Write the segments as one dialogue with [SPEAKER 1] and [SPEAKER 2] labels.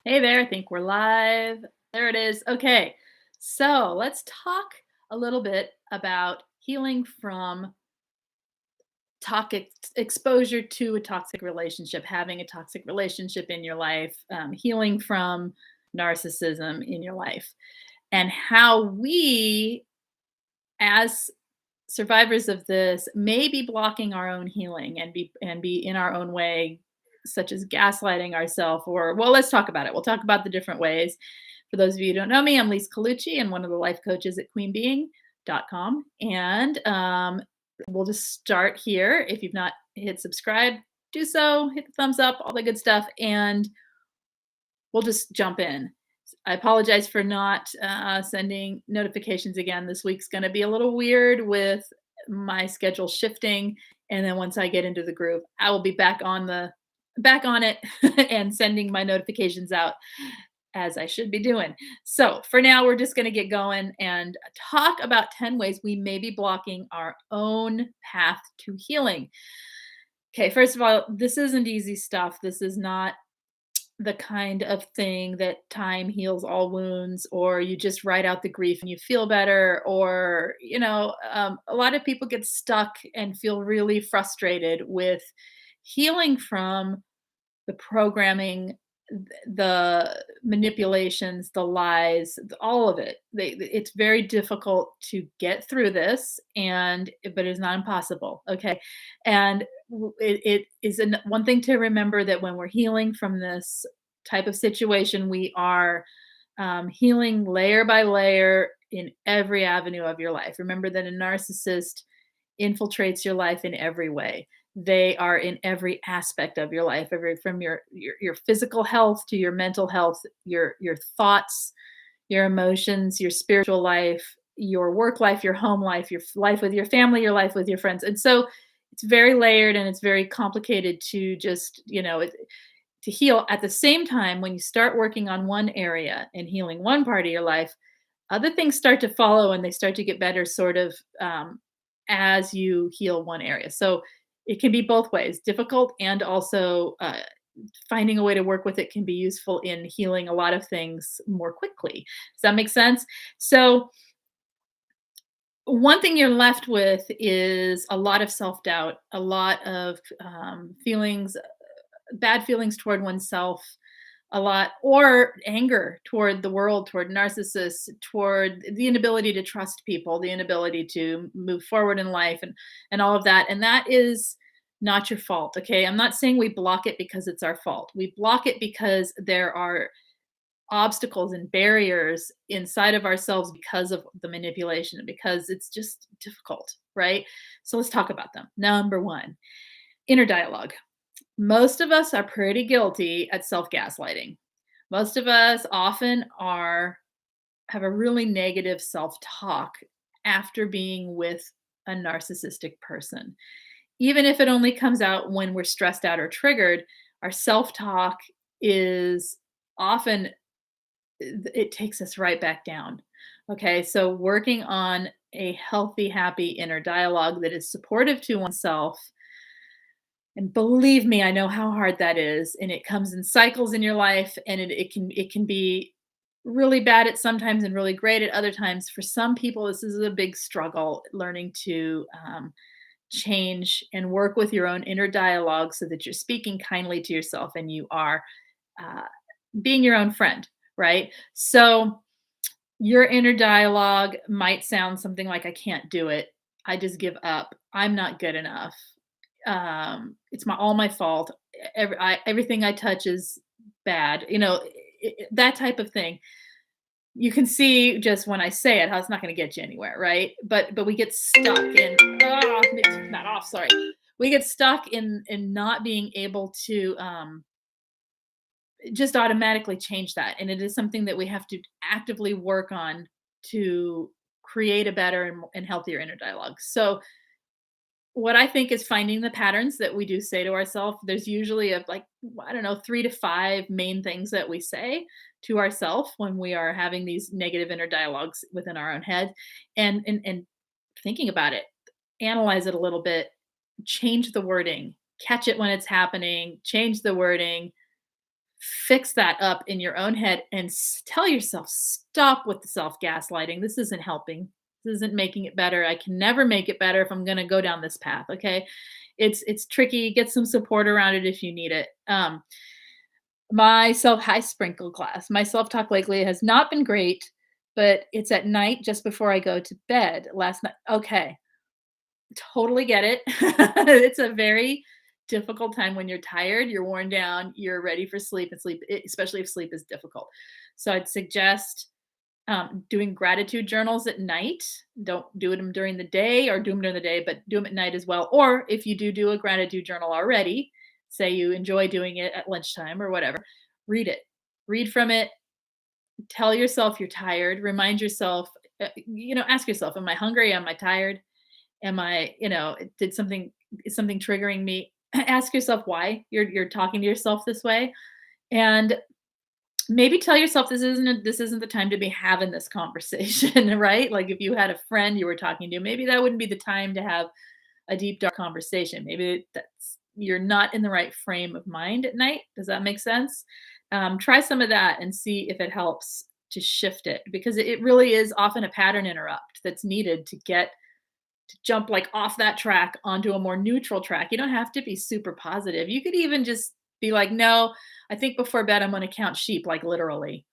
[SPEAKER 1] Hey there, I think we're live. There it is. Okay, so let's talk a little bit about healing from exposure to a toxic relationship, having a toxic relationship in your life, healing from narcissism in your life, and how we, as survivors of this, may be blocking our own healing and be in our own way, such as gaslighting ourselves. Or, well, let's talk about it. We'll talk about the different ways. For those of you who don't know me, I'm Lise Colucci and one of the life coaches at queenbeing.com. And we'll just start here. If you've not hit subscribe, do so, hit the thumbs up, all the good stuff, and we'll just jump in. I apologize for not sending notifications again. This week's going to be a little weird with my schedule shifting, and then once I get into the groove, I will be back on it and sending my notifications out as I should be doing. So for now, we're just going to get going and talk about 10 ways we may be blocking our own path to healing. Okay, first of all, this isn't easy stuff. This is not the kind of thing that time heals all wounds, or you just write out the grief and you feel better, or a lot of people get stuck and feel really frustrated with healing from the programming, the manipulations, the lies, all of it. It's very difficult to get through this, but it's not impossible. Okay, and it is one thing to remember that when we're healing from this type of situation, we are healing layer by layer in every avenue of your life. Remember that a narcissist infiltrates your life in every way. They are in every aspect of your life, from your physical health to your mental health, your thoughts, your emotions, your spiritual life, your work life, your home life, your life with your family, your life with your friends. And so it's very layered and it's very complicated to just, to heal. At the same time, when you start working on one area and healing one part of your life, other things start to follow and they start to get better, sort of, as you heal one area. So it can be both ways, difficult, and also finding a way to work with it can be useful in healing a lot of things more quickly. Does that make sense? So one thing you're left with is a lot of self-doubt, a lot of feelings, bad feelings toward oneself, a lot, or anger toward the world, toward narcissists, toward the inability to trust people, the inability to move forward in life, and all of that. And that is not your fault. Okay, I'm not saying we block it because it's our fault. We block it because there are obstacles and barriers inside of ourselves because of the manipulation, because it's just difficult, right? So let's talk about them. Number one, inner dialogue. Most of us are pretty guilty at self-gaslighting. Most of us often have a really negative self-talk after being with a narcissistic person. Even if it only comes out when we're stressed out or triggered, our self-talk is often, it takes us right back down. Okay, so working on a healthy, happy inner dialogue that is supportive to oneself, and believe me, I know how hard that is, and it comes in cycles in your life, and it can be really bad at sometimes and really great at other times. For some people, this is a big struggle, learning to change and work with your own inner dialogue so that you're speaking kindly to yourself and you are uh, being your own friend, right? So your inner dialogue might sound something like, I can't do it. I just give up. I'm not good enough. It's all my fault. Everything I touch is bad. That type of thing. You can see just when I say it how it's not going to get you anywhere, right? But we get stuck in, take that off. Sorry, we get stuck in not being able to just automatically change that, and it is something that we have to actively work on to create a better and healthier inner dialogue. So what I think is finding the patterns that we do say to ourselves. There's usually like, I don't know, 3 to 5 main things that we say to ourselves when we are having these negative inner dialogues within our own head. And thinking about it, analyze it a little bit, change the wording, catch it when it's happening, change the wording, fix that up in your own head and tell yourself, stop with the self gaslighting. This isn't helping. This isn't making it better. I can never make it better if I'm going to go down this path. Okay. It's tricky. Get some support around it if you need it. My self high sprinkle class, my self-talk lately has not been great, but it's at night just before I go to bed last night. Okay, totally get it. It's a very difficult time when you're tired, you're worn down, you're ready for sleep, and sleep, especially if sleep is difficult. So I'd suggest doing gratitude journals at night. Don't do them during the day or do them during the day, but do them at night as well. Or if you do a gratitude journal already, say you enjoy doing it at lunchtime or whatever, read it. Read from it. Tell yourself you're tired. Remind yourself, ask yourself, am I hungry? Am I tired? Am I, did something, is something triggering me? Ask yourself why you're talking to yourself this way. And maybe tell yourself this isn't the time to be having this conversation, right? Like if you had a friend you were talking to, maybe that wouldn't be the time to have a deep dark conversation. Maybe that's you're not in the right frame of mind at night. Does that make sense? Try some of that and see if it helps to shift it, because it really is often a pattern interrupt that's needed to jump like off that track onto a more neutral track. You don't have to be super positive. You could even just be like, no, I think before bed I'm going to count sheep, like literally,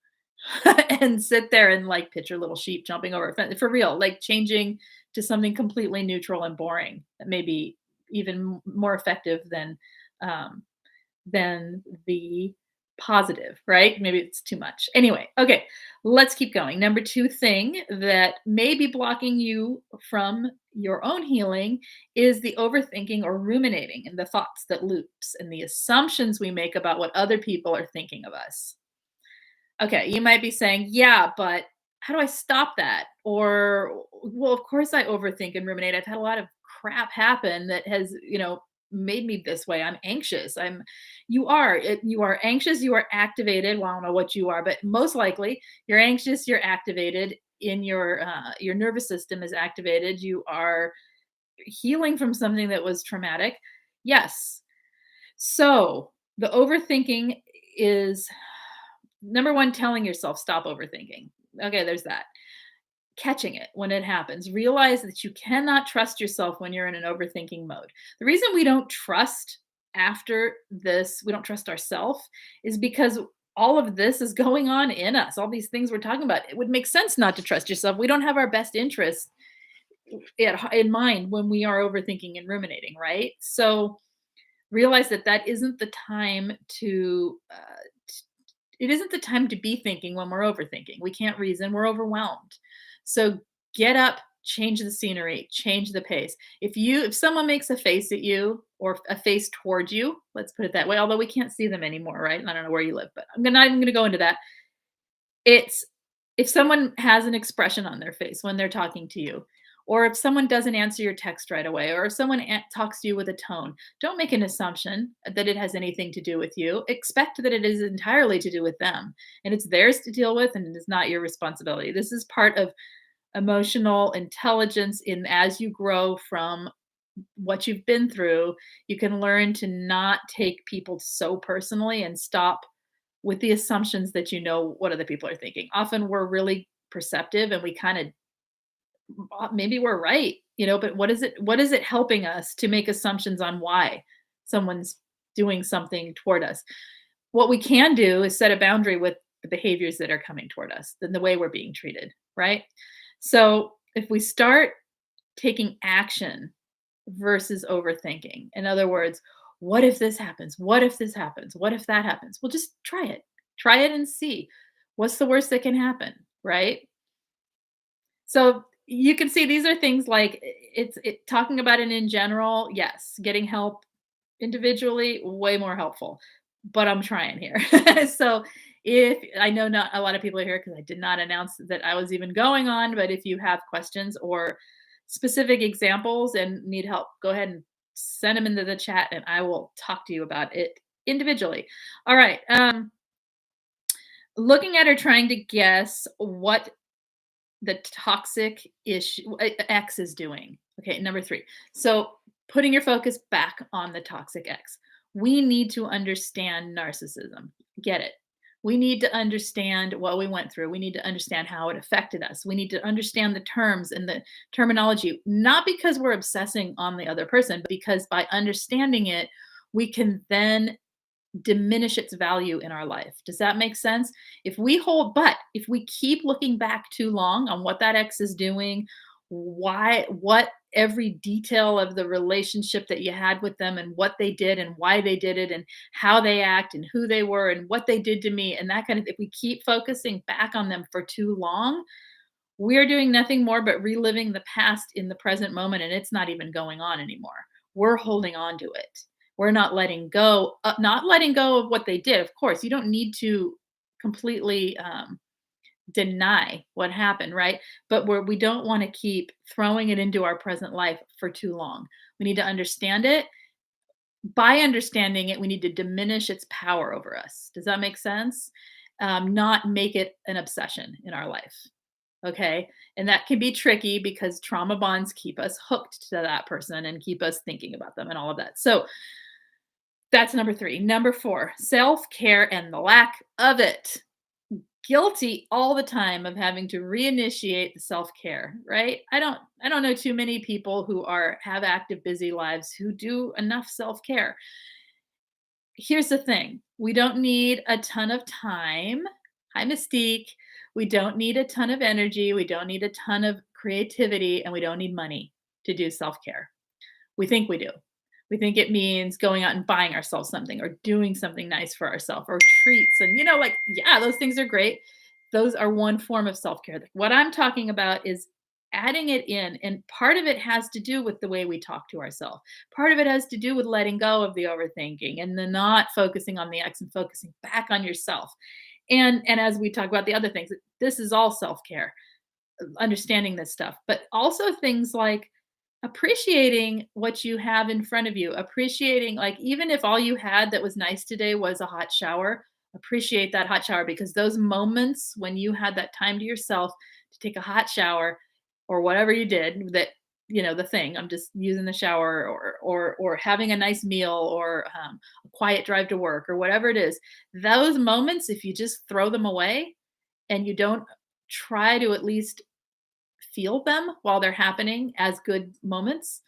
[SPEAKER 1] and sit there and like picture little sheep jumping over a fence for real, like changing to something completely neutral and boring that may be even more effective um, than the positive, right? Maybe it's too much. Anyway, okay, let's keep going. Number two thing that may be blocking you from your own healing is the overthinking or ruminating and the thoughts that loops and the assumptions we make about what other people are thinking of us. Okay, you might be saying, yeah, but how do I stop that? Or, well, of course I overthink and ruminate. I've had a lot of crap happen that has, made me this way. I'm anxious. You are anxious, you are activated. Well, I don't know what you are, but most likely you're anxious, you're activated in your nervous system is activated. You are healing from something that was traumatic. Yes. So the overthinking is number one, telling yourself, stop overthinking. Okay, there's that. Catching it when it happens. Realize that you cannot trust yourself when you're in an overthinking mode. The reason we don't trust after this, we don't trust ourselves, is because all of this is going on in us. All these things we're talking about. It would make sense not to trust yourself. We don't have our best interests in mind when we are overthinking and ruminating, right? So realize that that isn't the time to it isn't the time to be thinking when we're overthinking. We can't reason, we're overwhelmed. So get up, change the scenery, change the pace. If someone makes a face at you or a face towards you, let's put it that way, although we can't see them anymore, right? I don't know where you live, but not even gonna go into that. It's if someone has an expression on their face when they're talking to you, or if someone doesn't answer your text right away, or if someone talks to you with a tone, don't make an assumption that it has anything to do with you. Expect that it is entirely to do with them and it's theirs to deal with and it is not your responsibility. This is part of emotional intelligence in as you grow from what you've been through, you can learn to not take people so personally and stop with the assumptions that you know what other people are thinking. Often we're really perceptive and we kind of maybe we're right, but what is it helping us to make assumptions on why someone's doing something toward us? What we can do is set a boundary with the behaviors that are coming toward us, than the way we're being treated, right? So if we start taking action versus overthinking, in other words, what if this happens? What if this happens? What if that happens? Well, just try it. Try it and see. What's the worst that can happen, right? So you can see these are things like talking about it in general, yes, getting help individually, way more helpful, but I'm trying here. So if I know not a lot of people are here because I did not announce that I was even going on, but if you have questions or specific examples and need help, go ahead and send them into the chat and I will talk to you about it individually. All right. Looking at or trying to guess what the toxic issue X is doing. Okay, number three. So putting your focus back on the toxic X. We need to understand narcissism. Get it. We need to understand what we went through. We need to understand how it affected us. We need to understand the terms and the terminology, not because we're obsessing on the other person, but because by understanding it, we can then diminish its value in our life. Does that make sense? If we keep looking back too long on what that ex is doing, what every detail of the relationship that you had with them and what they did and why they did it and how they act and who they were and what they did to me and that kind of, if we keep focusing back on them for too long, we're doing nothing more but reliving the past in the present moment, and it's not even going on anymore. We're holding on to it. We're not letting go of what they did. Of course, you don't need to completely deny what happened, right? But we don't want to keep throwing it into our present life for too long. We need to understand it. By understanding it, we need to diminish its power over us. Does that make sense? Not make it an obsession in our life. Okay. And that can be tricky because trauma bonds keep us hooked to that person and keep us thinking about them and all of that. So that's number 3. Number 4, self care and the lack of it. Guilty all the time of having to reinitiate the self care, right? I don't know too many people who have active, busy lives who do enough self care. Here's the thing, we don't need a ton of time. Hi, Mystique. We don't need a ton of energy. We don't need a ton of creativity, and we don't need money to do self care. We think we do. We think it means going out and buying ourselves something or doing something nice for ourselves or treats. And, like, yeah, those things are great. Those are one form of self care. What I'm talking about is adding it in. And part of it has to do with the way we talk to ourselves. Part of it has to do with letting go of the overthinking and the not focusing on the ex and focusing back on yourself. And as we talk about the other things, this is all self care, understanding this stuff, but also things like appreciating what you have in front of you, appreciating, like, even if all you had that was nice today was a hot shower, appreciate that hot shower, because those moments when you had that time to yourself to take a hot shower or whatever you did, that, the thing, I'm just using the shower, or having a nice meal, or a quiet drive to work, or whatever it is, those moments, if you just throw them away and you don't try to at least feel them while they're happening as good moments,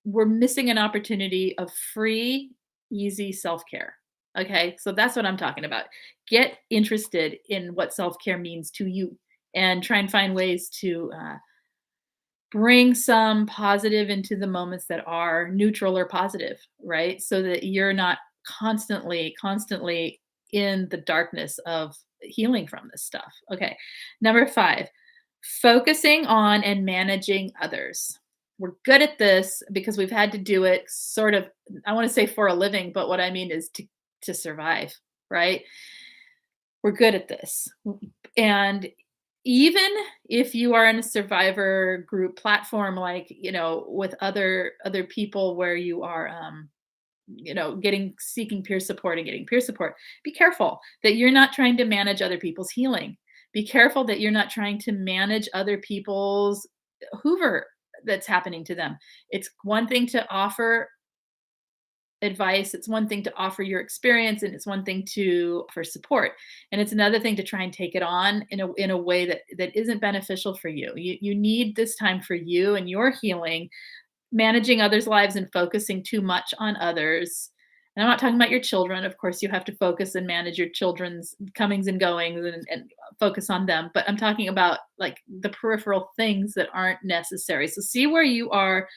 [SPEAKER 1] we're missing an opportunity of free, easy self care. Okay. So that's what I'm talking about. Get interested in what self care means to you and try and find ways to bring some positive into the moments that are neutral or positive, right? So that you're not constantly in the darkness of healing from this stuff. Okay. Number 5, focusing on and managing others. We're good at this because we've had to do it sort of, I want to say for a living, but what I mean is to survive, right? We're good at this. And even if you are in a survivor group platform, like, with other people where you are getting seeking peer support and getting peer support, be careful that you're not trying to manage other people's healing. Be careful that you're not trying to manage other people's hoover that's happening to them. It's one thing to offer advice, it's one thing to offer your experience, and it's one thing to for support, and it's another thing to try and take it on in a way that isn't beneficial for you. You need this time for you and your healing. Managing others' lives and focusing too much on others, and I'm not talking about your children. Of course, you have to focus and manage your children's comings and goings, and focus on them, but I'm talking about, like, the peripheral things that aren't necessary. So see where you are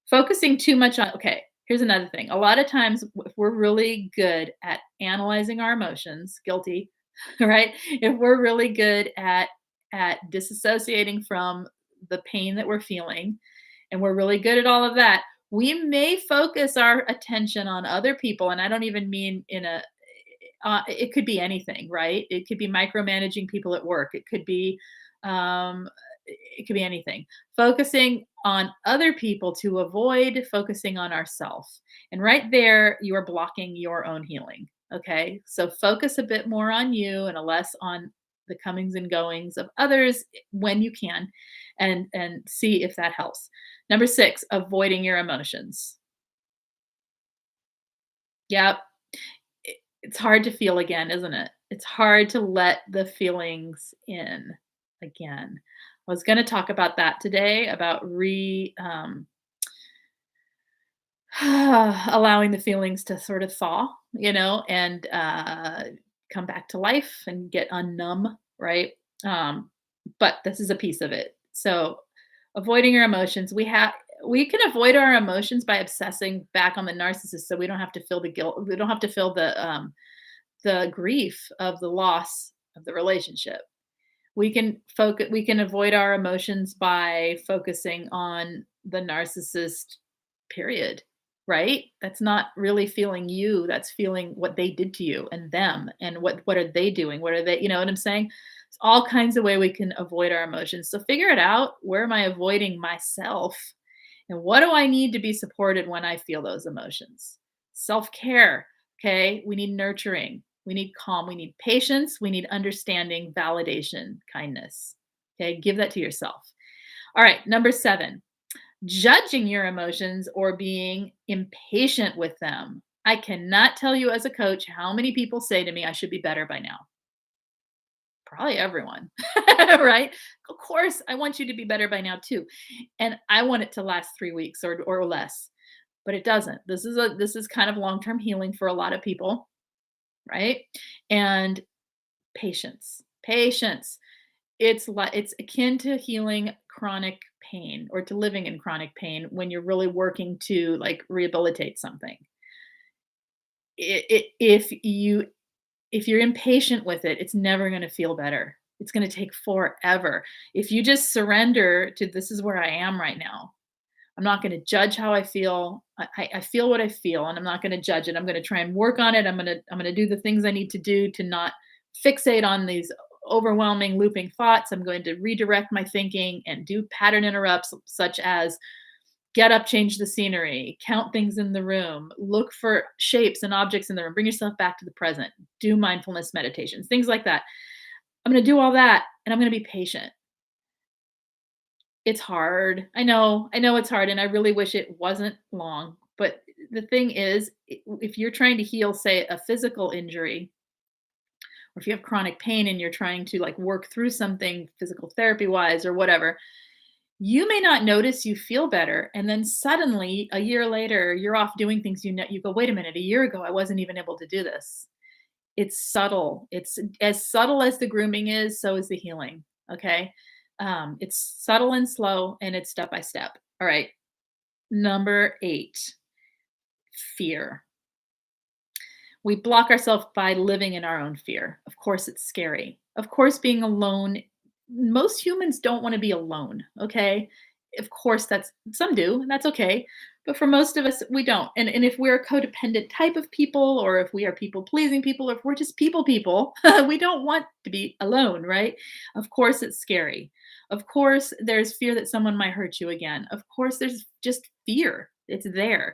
[SPEAKER 1] focusing too much on. Okay, here's another thing. A lot of times, if we're really good at analyzing our emotions, guilty, right? If we're really good at disassociating from the pain that we're feeling, and we're really good at all of that, we may focus our attention on other people. And I don't even mean in it could be anything, right? It could be micromanaging people at work. Um, it could be anything. Focusing on other people to avoid focusing on ourselves. And right there, you are blocking your own healing. Okay. So focus a bit more on you and a less on the comings and goings of others when you can, and see if that helps. Number 6, avoiding your emotions. Yep. It's hard to feel again, isn't it? It's hard to let the feelings in again. I was gonna talk about that today, about allowing the feelings to sort of thaw, and come back to life and get unnumb, right? Um, but this is a piece of it. So, avoiding your emotions, we can avoid our emotions by obsessing back on the narcissist, so we don't have to feel the guilt. We don't have to feel the grief of the loss of the relationship. We can avoid our emotions by focusing on the narcissist, period, right? That's not really feeling you, that's feeling what they did to you and them, and what are they doing? What are they, you know what I'm saying? It's all kinds of way we can avoid our emotions. So figure it out. Where am I avoiding myself? And what do I need to be supported when I feel those emotions? Self-care, okay? We need nurturing. We need calm. We need patience. We need understanding, validation, kindness. Okay, give that to yourself. All right, number 7, judging your emotions or being impatient with them. I cannot tell you as a coach how many people say to me, I should be better by now. Probably everyone, right? Of course, I want you to be better by now too. And I want it to last 3 weeks or less, but it doesn't. This is kind of long-term healing for a lot of people, right? And patience. Patience. It's akin to healing chronic pain or to living in chronic pain when you're really working to like rehabilitate something. I if you're impatient with it, it's never going to feel better. It's going to take forever. If you just surrender to this is where I am right now. I'm not going to judge how I feel. I feel what I feel, and I'm not going to judge it. I'm going to try and work on it. I'm going to do the things I need to do to not fixate on these overwhelming looping thoughts. I'm going to redirect my thinking and do pattern interrupts, such as get up, change the scenery, count things in the room, look for shapes and objects in the room, bring yourself back to the present, do mindfulness meditations, things like that. I'm going to do all that, and I'm going to be patient. It's hard. I know it's hard, and I really wish it wasn't long, but the thing is, if you're trying to heal, say, a physical injury, or if you have chronic pain and you're trying to, like, work through something physical therapy-wise or whatever, you may not notice you feel better, and then suddenly, a year later, you're off doing things you go, "Wait a minute, a year ago, I wasn't even able to do this." It's subtle. It's as subtle as the grooming is, so is the healing, okay? It's subtle and slow, and it's step by step. All right. Number 8, fear. We block ourselves by living in our own fear. Of course, it's scary. Of course, being alone, most humans don't want to be alone, okay? Of course, that's some do, and that's okay. But for most of us, we don't. And if we're a codependent type of people, or if we are people pleasing people, or if we're just people, we don't want to be alone, right? Of course, it's scary. Of course, there's fear that someone might hurt you again. Of course, there's just fear. It's there.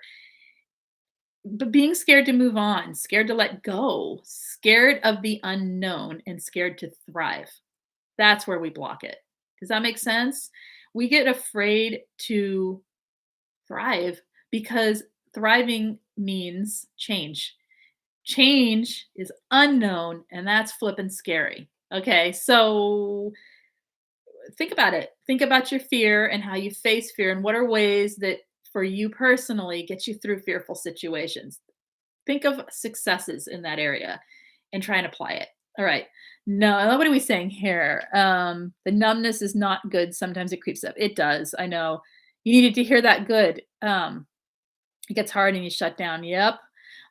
[SPEAKER 1] But being scared to move on, scared to let go, scared of the unknown, and scared to thrive. That's where we block it. Does that make sense? We get afraid to thrive because thriving means change. Change is unknown, and that's flippin' scary. Okay, so think about it. Think about your fear and how you face fear, and what are ways that for you personally get you through fearful situations. Think of successes in that area and try and apply it. All right. No, what are we saying here? The numbness is not good. Sometimes it creeps up. It does. I know. You needed to hear that. Good. It gets hard and you shut down. Yep.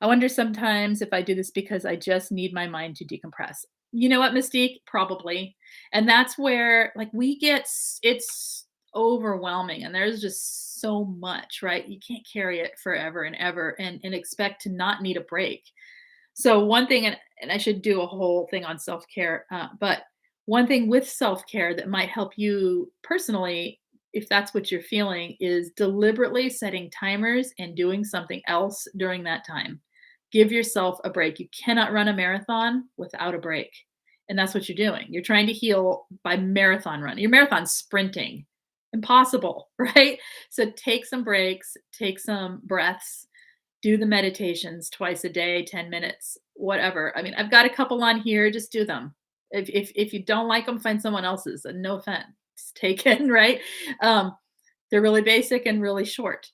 [SPEAKER 1] I wonder sometimes if I do this because I just need my mind to decompress. You know what, Mystique? Probably. And that's where like it's overwhelming and there's just so much, right? You can't carry it forever and ever and expect to not need a break. So one thing, and I should do a whole thing on self-care, but one thing with self-care that might help you personally, if that's what you're feeling, is deliberately setting timers and doing something else during that time. Give yourself a break. You cannot run a marathon without a break. And that's what you're doing. You're trying to heal by marathon run. Your marathon sprinting. Impossible, right? So take some breaks, take some breaths, Do the meditations twice a day, 10 minutes, whatever. I mean, I've got a couple on here, just do them. If you don't like them, find someone else's, and no offense taken, right? Um, they're really basic and really short.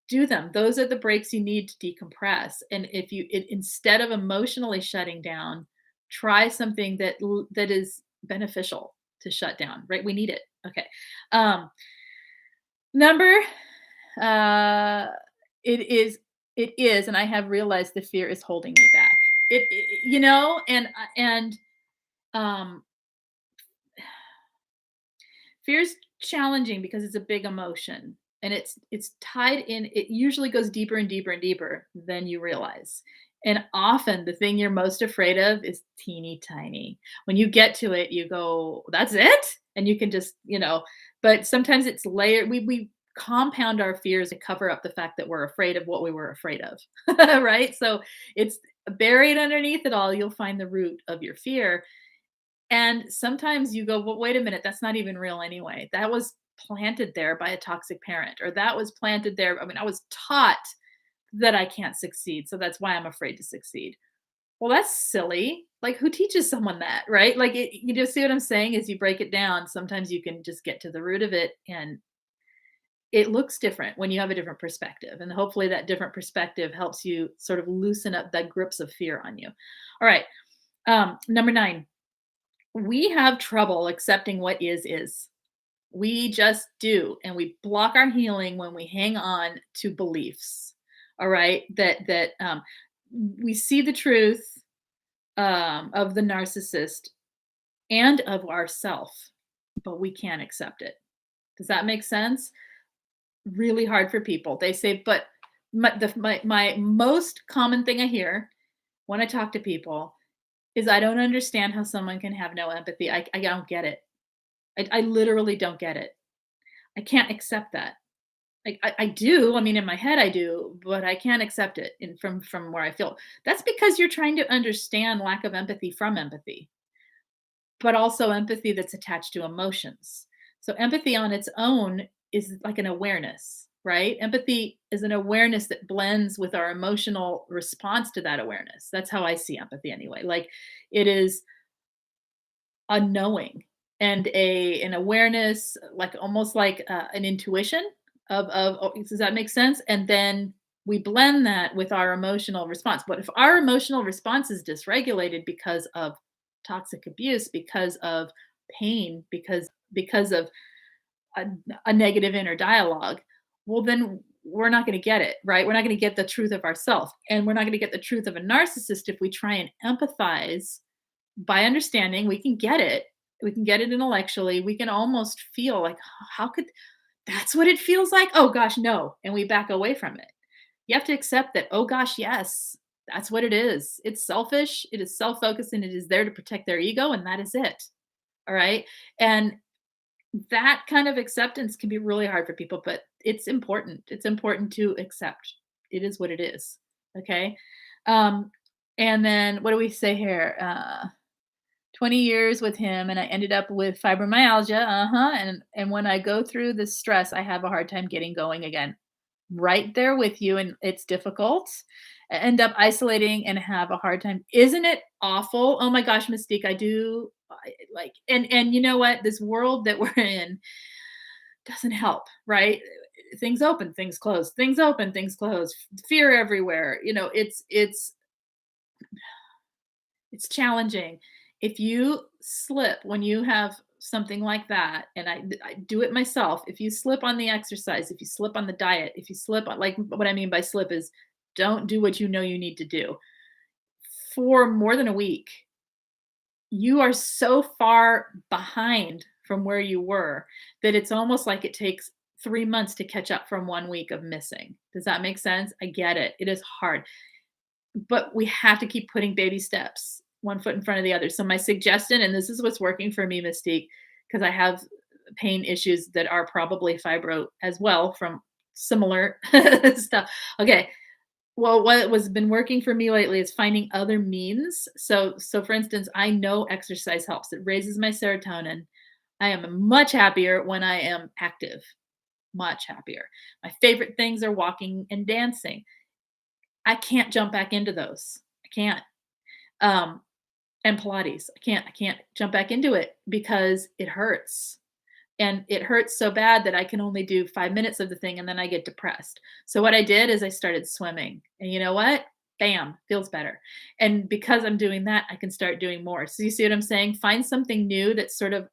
[SPEAKER 1] Do them. Those are the breaks you need to decompress. And if you instead of emotionally shutting down, try something that is beneficial to shut down, right? We need it. Okay. Um, number uh it is it is, and I have realized the fear is holding me back. And um fear's challenging because it's a big emotion, and it's tied in. It usually goes deeper and deeper and deeper than you realize. And often the thing you're most afraid of is teeny tiny. When you get to it, you go, "That's it?" And you can just, but sometimes it's layered. We compound our fears to cover up the fact that we're afraid of what we were afraid of. Right? So it's buried underneath it all. You'll find the root of your fear, and sometimes you go, "Well, wait a minute, that's not even real anyway. That was planted there by a toxic parent, or that was planted there. I mean, I was taught that I can't succeed, so that's why I'm afraid to succeed." Well, that's silly. Like, who teaches someone that, right? Like, you just see what I'm saying? As you break it down, sometimes you can just get to the root of it, and it looks different when you have a different perspective. And hopefully, that different perspective helps you sort of loosen up the grips of fear on you. All right. Number 9, we have trouble accepting what is. We just do, and we block our healing when we hang on to beliefs. All right, that we see the truth of the narcissist and of ourself, but we can't accept it. Does that make sense? Really hard for people. They say, but my most common thing I hear when I talk to people is, I don't understand how someone can have no empathy. I don't get it. I literally don't get it. I can't accept that. I do. I mean, in my head, I do, but I can't accept it from where I feel. That's because you're trying to understand lack of empathy from empathy, but also empathy that's attached to emotions. So empathy on its own is like an awareness, right? Empathy is an awareness that blends with our emotional response to that awareness. That's how I see empathy anyway. Like, it is a knowing and an awareness, like almost like an intuition of oh, does that make sense? And then we blend that with our emotional response. But if our emotional response is dysregulated because of toxic abuse, because of pain, because of a, a negative inner dialogue, well, then we're not going to get it, right? We're not going to get the truth of ourselves, and we're not going to get the truth of a narcissist if we try and empathize by understanding. We can get it. We can get it intellectually. We can almost feel like, how could that's what it feels like? Oh gosh, no. And we back away from it. You have to accept that, oh gosh, yes, that's what it is. It's selfish, it is self-focused, and it is there to protect their ego, and that is it. All right. And that kind of acceptance can be really hard for people, but it's important. It's important to accept. It is what it is. Okay. Um, and then what do we say here? 20 years with him, and I ended up with fibromyalgia. And when I go through this stress, I have a hard time getting going again. Right there with you, and it's difficult. I end up isolating and have a hard time. Isn't it awful? Oh my gosh, Mystique, I do like, and you know what? This world that we're in doesn't help, right? Things open, things close, things open, things close, fear everywhere. It's challenging. If you slip when you have something like that, and I do it myself, if you slip on the exercise, if you slip on the diet, if you slip on, like, what I mean by slip is, don't do what you know you need to do for more than a week, you are so far behind from where you were that it's almost like it takes 3 months to catch up from 1 week of missing. Does that make sense? I get it. It is hard, but we have to keep putting baby steps, one foot in front of the other. So my suggestion, and this is what's working for me, Mystique, because I have pain issues that are probably fibro as well from similar stuff. Okay. Well, what was been working for me lately is finding other means. So for instance, I know exercise helps. It raises my serotonin. I am much happier when I am active, much happier. My favorite things are walking and dancing. I can't jump back into those. I can't. Um, and Pilates, I can't jump back into it because it hurts. And it hurts so bad that I can only do 5 minutes of the thing and then I get depressed. So what I did is I started swimming. And you know what? Bam, feels better. And because I'm doing that, I can start doing more. So you see what I'm saying? Find something new that sort of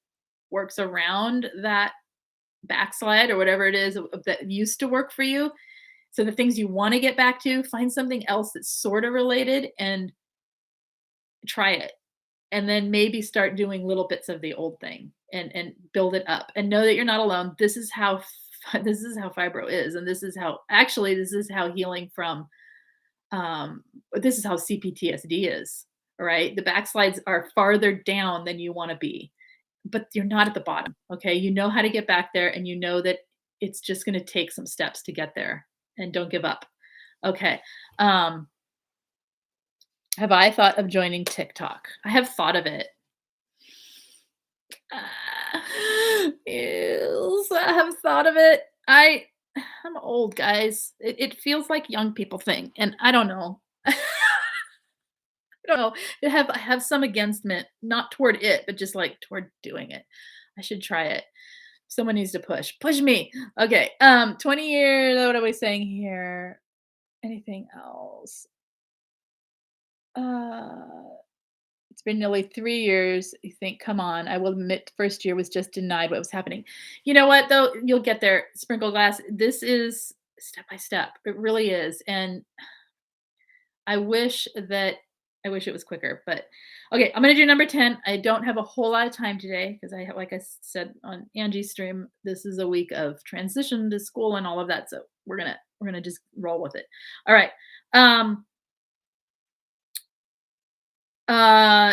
[SPEAKER 1] works around that backslide or whatever it is that used to work for you. So the things you want to get back to, find something else that's sort of related and try it. And then maybe start doing little bits of the old thing and build it up and know that you're not alone. This is how this is how fibro is, and this is how actually this is how healing from this is how CPTSD is. All right, the backslides are farther down than you want to be, but you're not at the bottom. Okay, you know how to get back there, and you know that it's just going to take some steps to get there, and don't give up. Okay. Um, have I thought of joining TikTok? I have thought of it. Yes, I have thought of it. I'm old, guys. It feels like young people thing, and I don't know. I don't know. I have some against it, not toward it, but just like toward doing it. I should try it. Someone needs to push. Push me. Okay. 20 years. What are we saying here? Anything else? Uh It's been nearly 3 years. You think, "Come on, I will admit the first year was just denied what was happening." You know what, though? You'll get there, sprinkle glass. This is step by step. It really is, and I wish that I wish it was quicker, but okay, I'm gonna do number 10. I don't have a whole lot of time today because like I said on Angie's stream, this is a week of transition to school and all of that, so we're gonna just roll with it. All right,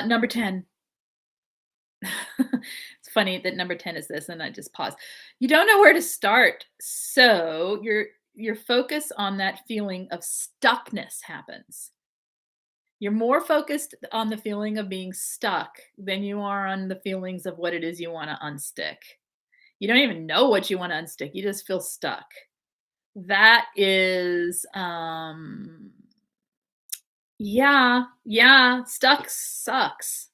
[SPEAKER 1] number 10. It's funny that number 10 is this, and I just pause. You don't know where to start. So your focus on that feeling of stuckness happens. You're more focused on the feeling of being stuck than you are on the feelings of what it is you want to unstick. You don't even know what you want to unstick. You just feel stuck. That is yeah, yeah, stuck sucks.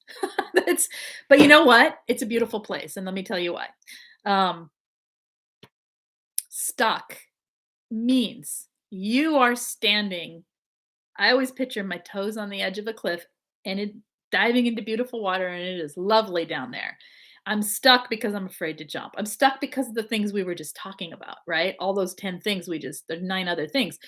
[SPEAKER 1] It's but you know what? It's a beautiful place, and let me tell you why. Um, stuck means you are standing I always picture my toes on the edge of a cliff and it diving into beautiful water, and it is lovely down there. I'm stuck because I'm afraid to jump. I'm stuck because of the things we were just talking about, right? All those 10 things there's 9 other things.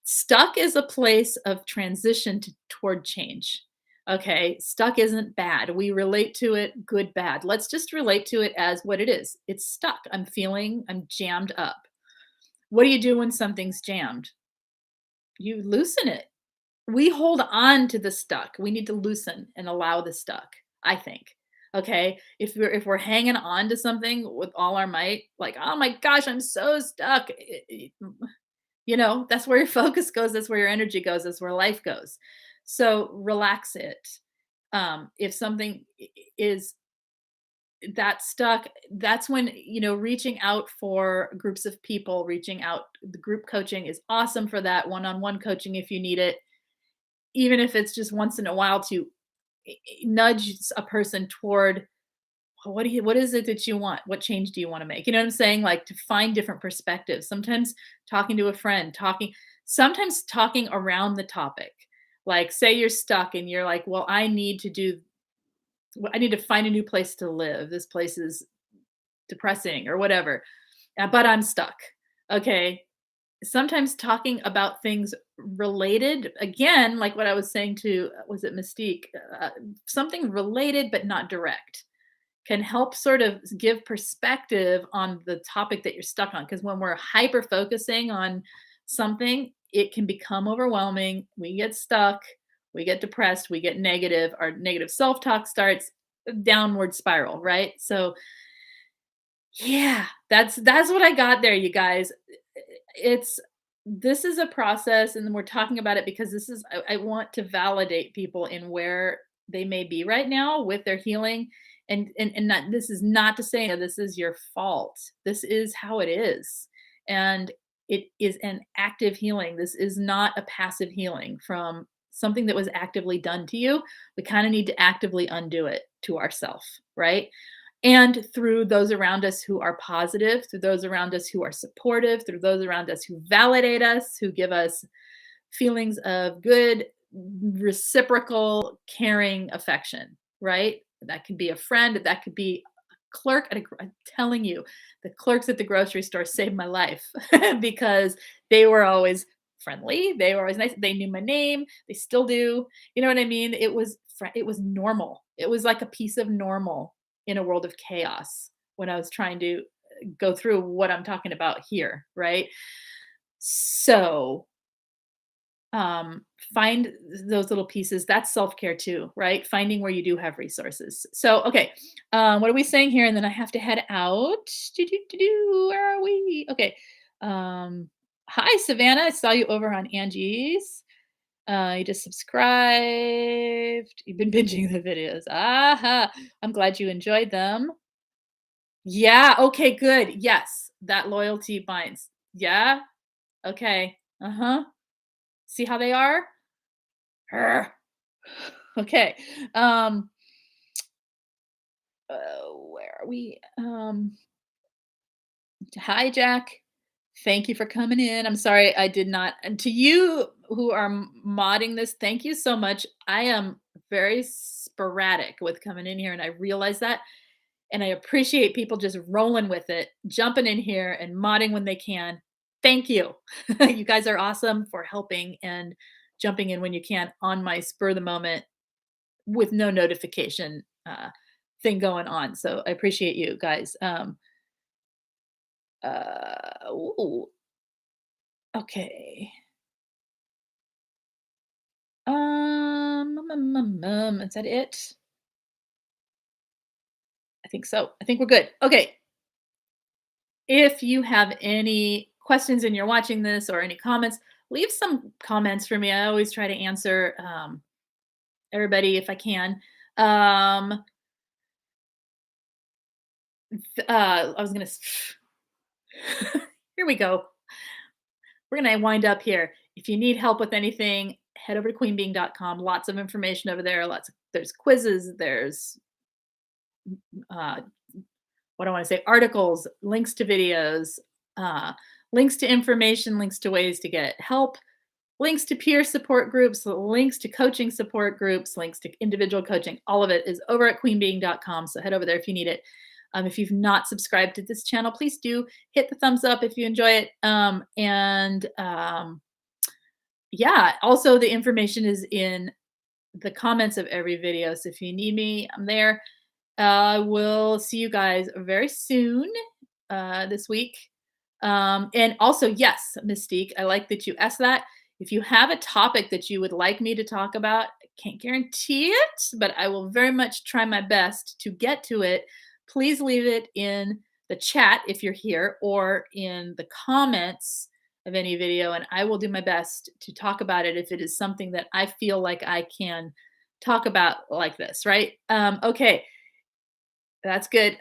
[SPEAKER 1] Stuck is a place of transition toward change. Okay, stuck isn't bad. We relate to it good, bad. Let's just relate to it as what it is. It's stuck. I'm jammed up. What do you do when something's jammed? You loosen it. We hold on to the stuck. We need to loosen and allow the stuck, I think. Okay? If we're hanging on to something with all our might, like, "Oh my gosh, I'm so stuck." That's where your focus goes, that's where your energy goes, that's where life goes. So, relax it. If something is that stuck, that's when, reaching out for groups of people, reaching out the group coaching is awesome for that, one-on-one coaching if you need it, even if it's just once in a while to nudge a person toward what is it that you want? What change do you want to make? You know what I'm saying? Like to find different perspectives. Sometimes talking to a friend, sometimes talking around the topic. Like say you're stuck and you're like, well, I need to find a new place to live. This place is depressing or whatever. But I'm stuck. Okay. Sometimes talking about things related, again, like what I was saying to, was it Mystique? Something related but not direct can help sort of give perspective on the topic that you're stuck on. Because when we're hyper focusing on something, it can become overwhelming. We get stuck, we get depressed, we get negative. Our negative self talk starts a downward spiral, right? So, yeah, that's what I got there, you guys. It's this is a process, and we're talking about it because I want to validate people in where they may be right now with their healing, and not this is not to say that this is your fault. This is how it is, and It is an active healing. This is not a passive healing from something that was actively done to you. We kind of need to actively undo it to ourself, right? And through those around us who are positive, through those around us who are supportive, through those around us who validate us, who give us feelings of good, reciprocal, caring affection, right? That could be a friend, that could be a clerk at a, I'm telling you, the clerks at the grocery store saved my life because they were always friendly, they were always nice, they knew my name, they still do. You know what I mean? It was normal. It was like a piece of normal in a world of chaos when I was trying to go through what I'm talking about here, right? So, um, find those little pieces. That's self-care too, right? Finding where you do have resources. So, okay, what are we saying here? And then I have to head out. Where are we? Okay. Um, Hi, Savannah. I saw you over on Angie's. You just subscribed. You've been binging the videos. Aha. I'm glad you enjoyed them. Yeah. Okay, good. Yes. That loyalty binds. Yeah. Okay. Uh-huh. See how they are? Arr. Okay. Um, where are we? Hi, Jack. Thank you for coming in. I'm sorry I did not. And to you who are modding this, thank you so much. I am very sporadic with coming in here, and I realize that. And I appreciate people just rolling with it, jumping in here and modding when they can. Thank you. You guys are awesome for helping and jumping in when you can on my spur of the moment with no notification thing going on. So I appreciate you guys. Ooh, okay. Is that it? I think so. I think we're good. Okay. If you have any questions and you're watching this or any comments, leave some comments for me. I always try to answer everybody if I can. Um, I was gonna. Here we go. We're gonna wind up here. If you need help with anything, head over to queenbeing.com. Lots of information over there. There's quizzes. There's uh, what do I want to say? Articles, links to videos, uh, links to information, links to ways to get help, links to peer support groups, links to coaching support groups, links to individual coaching. All of it is over at queenbeing.com. So head over there if you need it. If you've not subscribed to this channel, please do hit the thumbs up if you enjoy it. Yeah, also the information is in the comments of every video. So if you need me, I'm there. I will see you guys very soon this week. And also, yes, Mystique, I like that you asked that. If you have a topic that you would like me to talk about, I can't guarantee it, but I will very much try my best to get to it. Please leave it in the chat if you're here or in the comments of any video, and I will do my best to talk about it if it is something that I feel like I can talk about like this, right? Okay, that's good.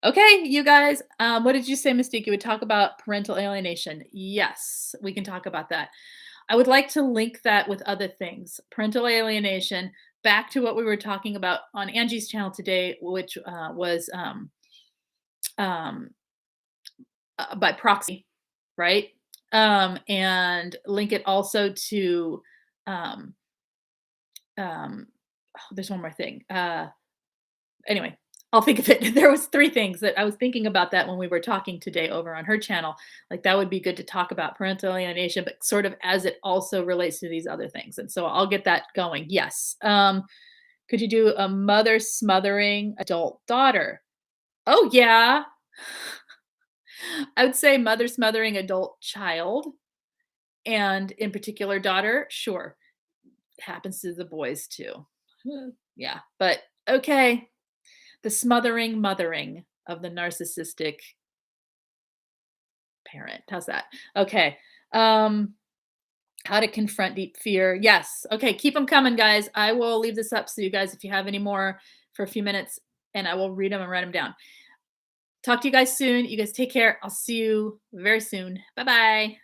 [SPEAKER 1] Okay, you guys, what did you say, Mystique? You would talk about parental alienation. Yes, we can talk about that. I would like to link that with other things. Parental alienation, back to what we were talking about on Angie's channel today, which was um, by proxy, right? And link it also to, um, oh, there's one more thing. Anyway, I'll think of it. There was 3 things that I was thinking about that when we were talking today over on her channel. Like that would be good to talk about parental alienation, but sort of as it also relates to these other things. And so I'll get that going. Yes. Could you do a mother smothering adult daughter? Oh yeah. I would say mother smothering adult child and in particular daughter. Sure. It happens to the boys too. Yeah. But okay. The smothering mothering of the narcissistic parent. How's that? Okay. Um, how to confront deep fear. Yes. Okay. Keep them coming, guys. I will leave this up so you guys, if you have any more for a few minutes, and I will read them and write them down. Talk to you guys soon. You guys take care. I'll see you very soon. Bye bye.